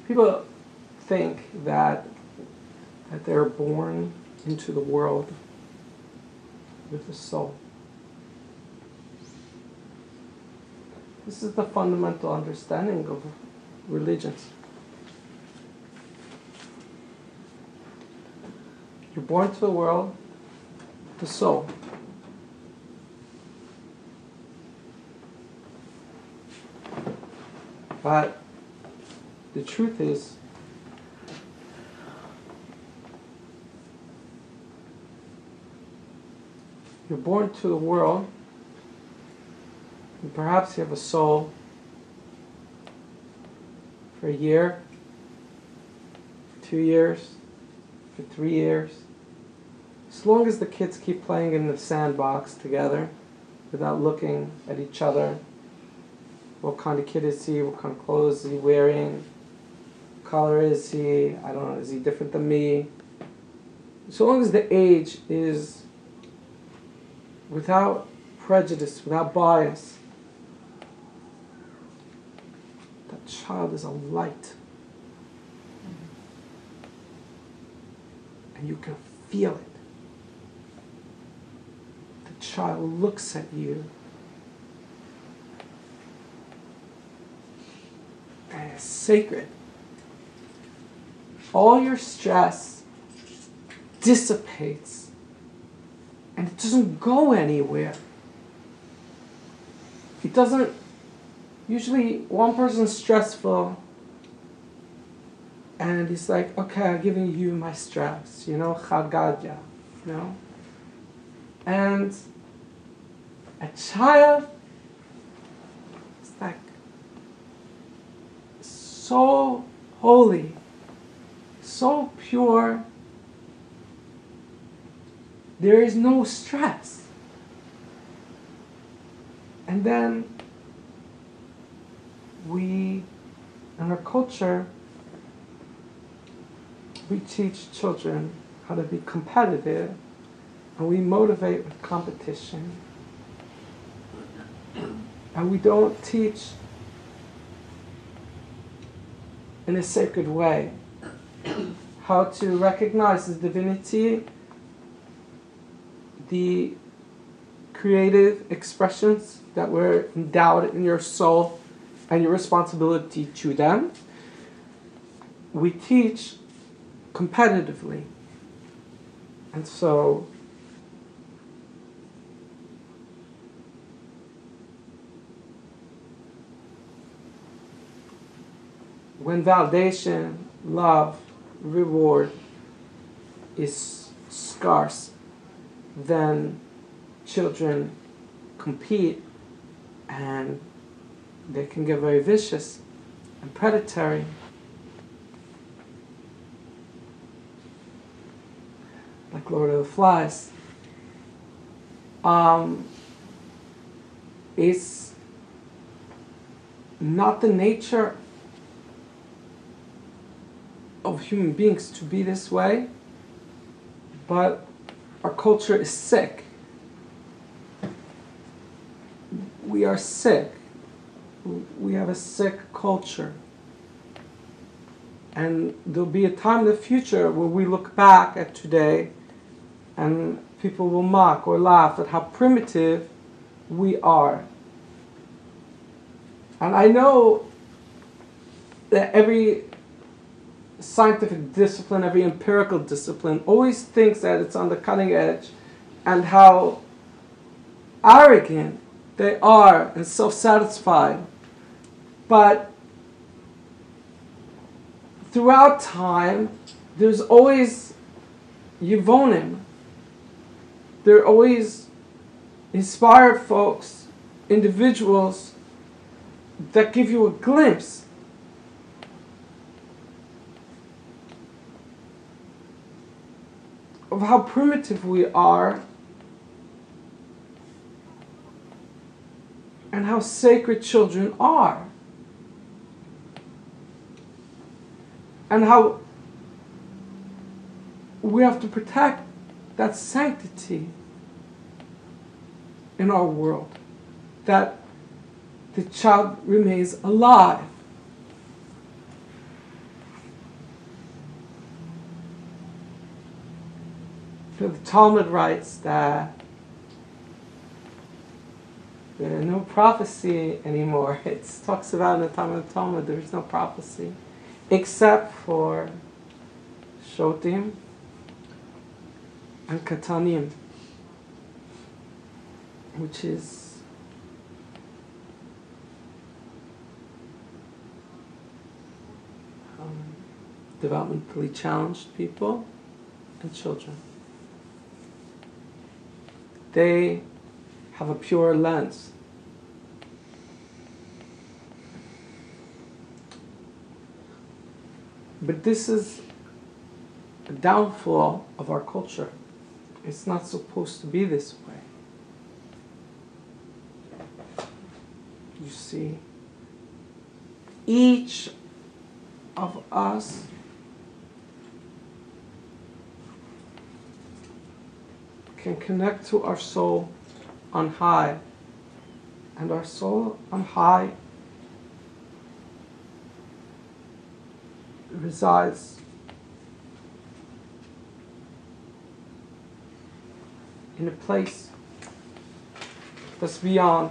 People think that they're born into the world with a soul. This is the fundamental understanding of religions. You're born to the world with the soul. But the truth is, you're born to the world, and perhaps you have a soul for a year, for 2 years, for 3 years. As long as the kids keep playing in the sandbox together without looking at each other. What kind of kid is he? What kind of clothes is he wearing? What color is he? I don't know, is he different than me? So long as the age is without prejudice, without bias, that child is a light. And you can feel it. The child looks at you and it's sacred. All your stress dissipates and it doesn't go anywhere. It doesn't. Usually one person's stressful and he's like, okay, I'm giving you my stress, chagadya, And a child is like so holy, so pure, there is no stress. And then we, in our culture, we teach children how to be competitive, and we motivate with competition. And we don't teach in a sacred way how to recognize the divinity, the creative expressions that were endowed in your soul, and your responsibility to them. We teach competitively. And so when validation, love, reward is scarce, then children compete and they can get very vicious and predatory. Like Lord of the Flies. It's not the nature of human beings to be this way, but our culture is sick. We are sick. We have a sick culture. And there'll be a time in the future where we look back at today and people will mock or laugh at how primitive we are. And I know that every scientific discipline, every empirical discipline always thinks that it's on the cutting edge and how arrogant they are and self-satisfied. But throughout time, there's always Yevonim. There are always inspired folks, individuals that give you a glimpse of how primitive we are and how sacred children are. And how we have to protect that sanctity in our world, that the child remains alive. The Talmud writes that there is no prophecy anymore. It talks about in the Talmud there is no prophecy except for Shotim and Katanim, which is developmentally challenged people and children. They have a pure lens. But this is a downfall of our culture. It's not supposed to be this way. You see, each of us can connect to our soul on high, and our soul on high resides in a place that's beyond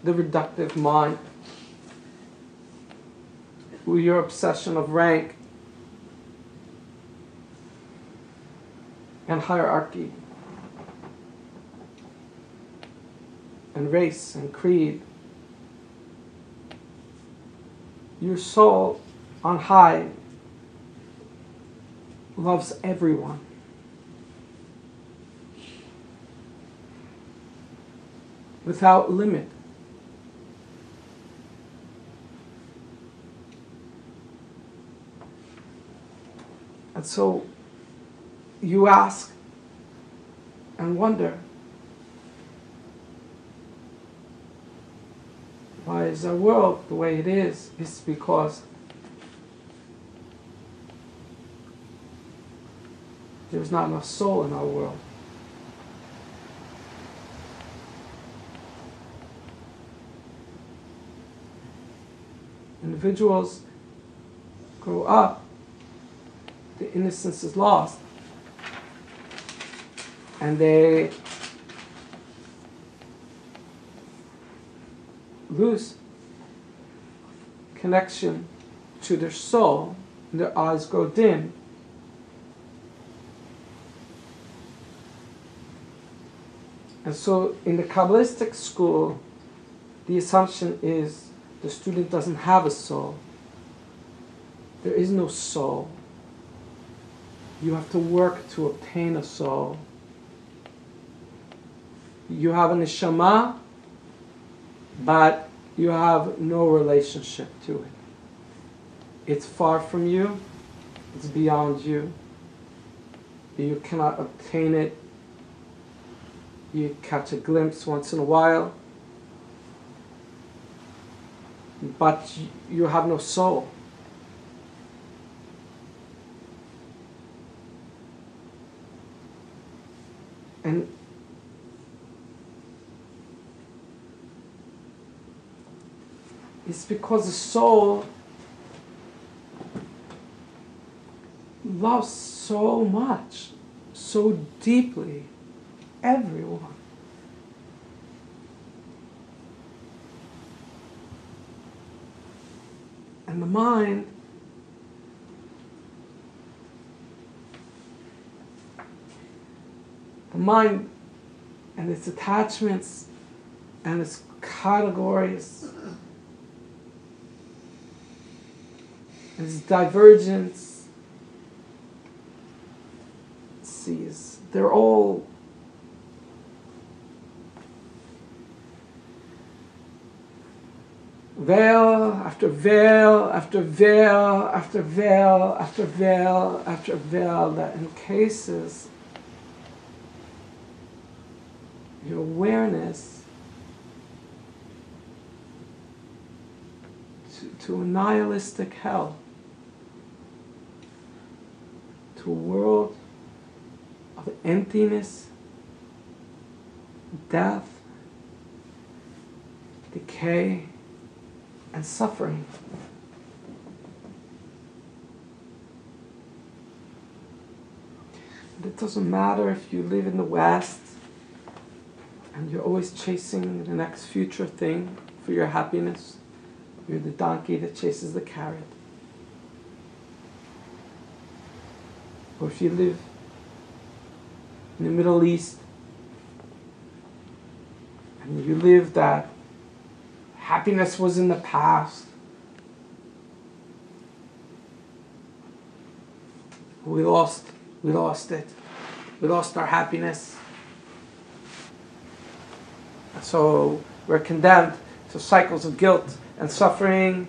the reductive mind, with your obsession of rank and hierarchy and race and creed. Your soul on high loves everyone. Without limit. And so you ask and wonder, why is our world the way it is? It's because there's not enough soul in our world. Individuals grow up, the innocence is lost, and they lose connection to their soul, and their eyes grow dim. And so in the Kabbalistic school, the assumption is the student doesn't have a soul. There is no soul. You have to work to obtain a soul. You have a neshama, but you have no relationship to it. It's far from you. It's beyond you. You cannot obtain it. You catch a glimpse once in a while, but you have no soul. And it's because the soul loves so much, so deeply, everyone. And the mind and its attachments and its categories and its divergence sees, they're all veil after veil after veil after veil after veil after veil that encases your awareness to a nihilistic hell, to a world of emptiness, death, decay, and suffering. The it doesn't matter if you live in the West and you're always chasing the next future thing for your happiness. You're the donkey that chases the carrot. Or if you live in the Middle East and you live that happiness was in the past, we lost it. We lost our happiness. So we're condemned to cycles of guilt and suffering.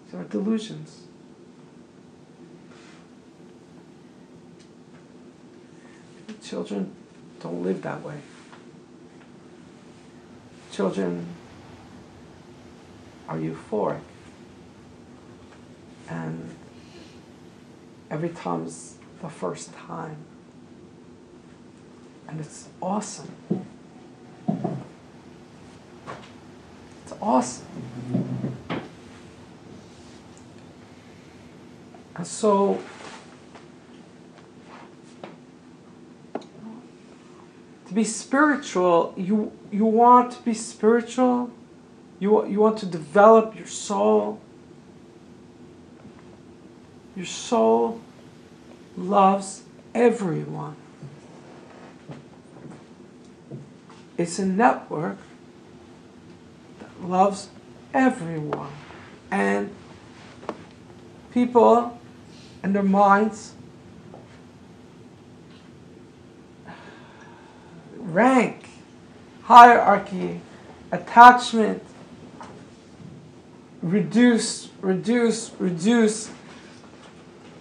These are delusions. Children don't live that way. Children are euphoric, and every time's the first time, and it's awesome. It's awesome. And so to be spiritual, you want to be spiritual, you want to develop your soul. Your soul loves everyone. It's a network that loves everyone. And people and their minds rank, hierarchy, attachment, reduce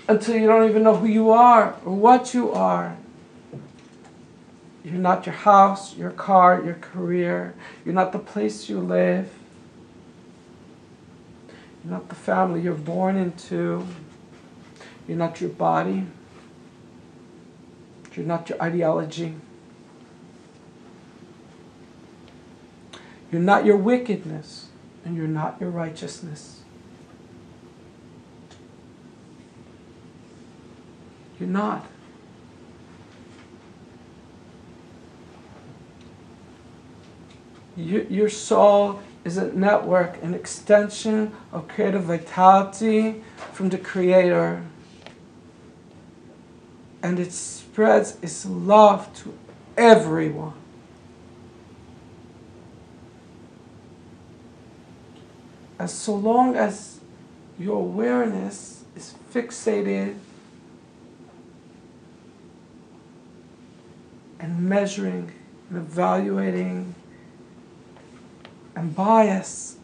until you don't even know who you are or what you are. You're not your house, your car, your career. You're not the place you live. You're not the family you're born into. You're not your body. You're not your ideology. You're not your wickedness, and you're not your righteousness. You're not. Your soul is a network, an extension of creative vitality from the Creator. And it spreads its love to everyone. And so long as your awareness is fixated and measuring and evaluating and bias,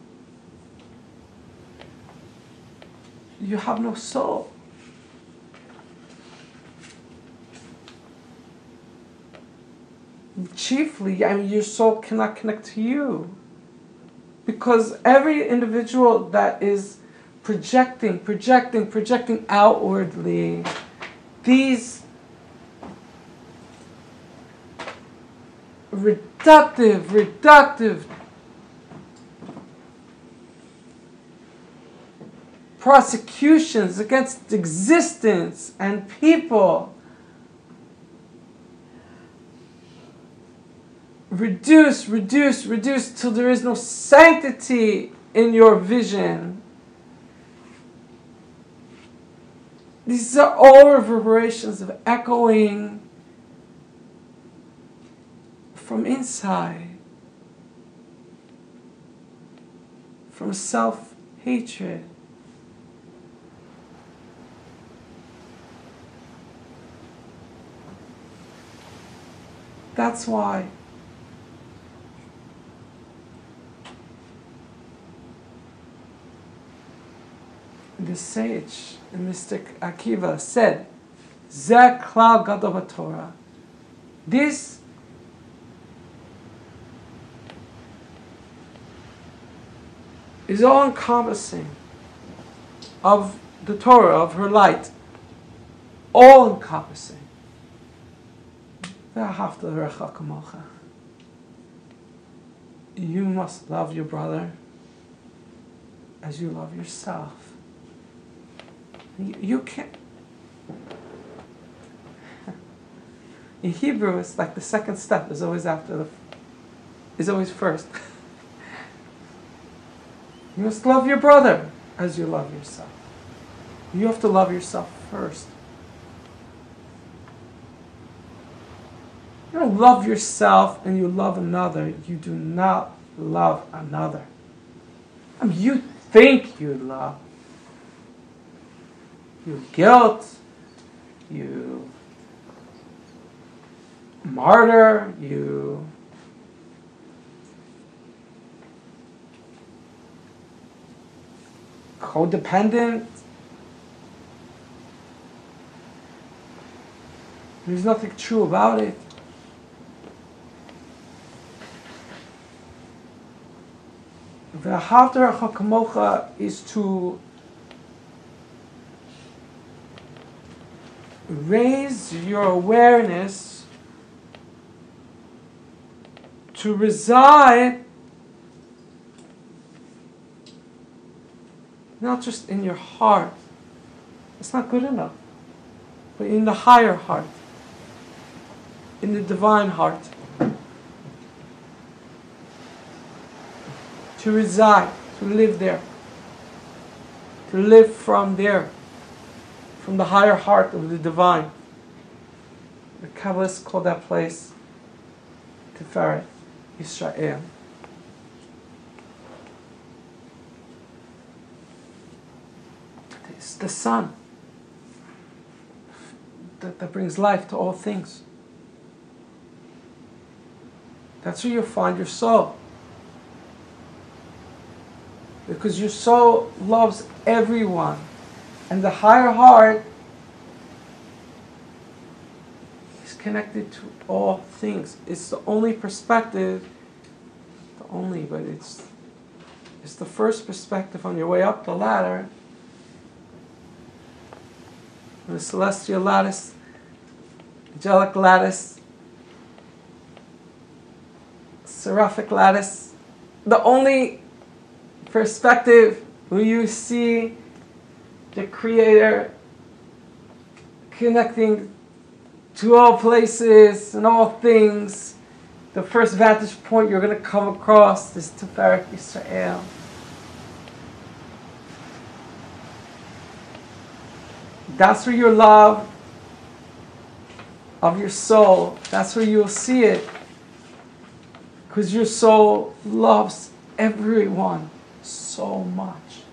you have no soul. Chiefly, your soul cannot connect to you. Because every individual that is projecting outwardly these reductive prosecutions against existence and people, reduce till there is no sanctity in your vision. These are all reverberations of echoing from inside, from self-hatred. That's why the sage, the mystic Akiva, said, Zeh klal gadol b'Torah. This is all-encompassing of the Torah, of her light. All-encompassing. Ve'ahavta l'recha kamocha. you must love your brother as you love yourself. You can't. In Hebrew, it's like the second step is always first. You must love your brother as you love yourself. You have to love yourself first. You don't love yourself and you love another. You do not love another. I mean, you think you love. You guilt. You martyr. You codependent. There's nothing true about it. V'ahavta recha kamocha is to raise your awareness to reside not just in your heart. It's not good enough. But in the higher heart. In the divine heart. To reside, to live there. To live from there. From the higher heart of the divine. The Kabbalists call that place Tefaret, Israel. It's the sun that brings life to all things. That's where you'll find your soul. Because your soul loves everyone. And the higher heart is connected to all things. It's the only perspective, but it's the first perspective on your way up the ladder. The celestial lattice, angelic lattice, seraphic lattice. The only perspective where you see the Creator connecting to all places and all things. The first vantage point you're going to come across is Tefaret Israel. That's where your love of your soul, that's where you'll see it. Because your soul loves everyone so much.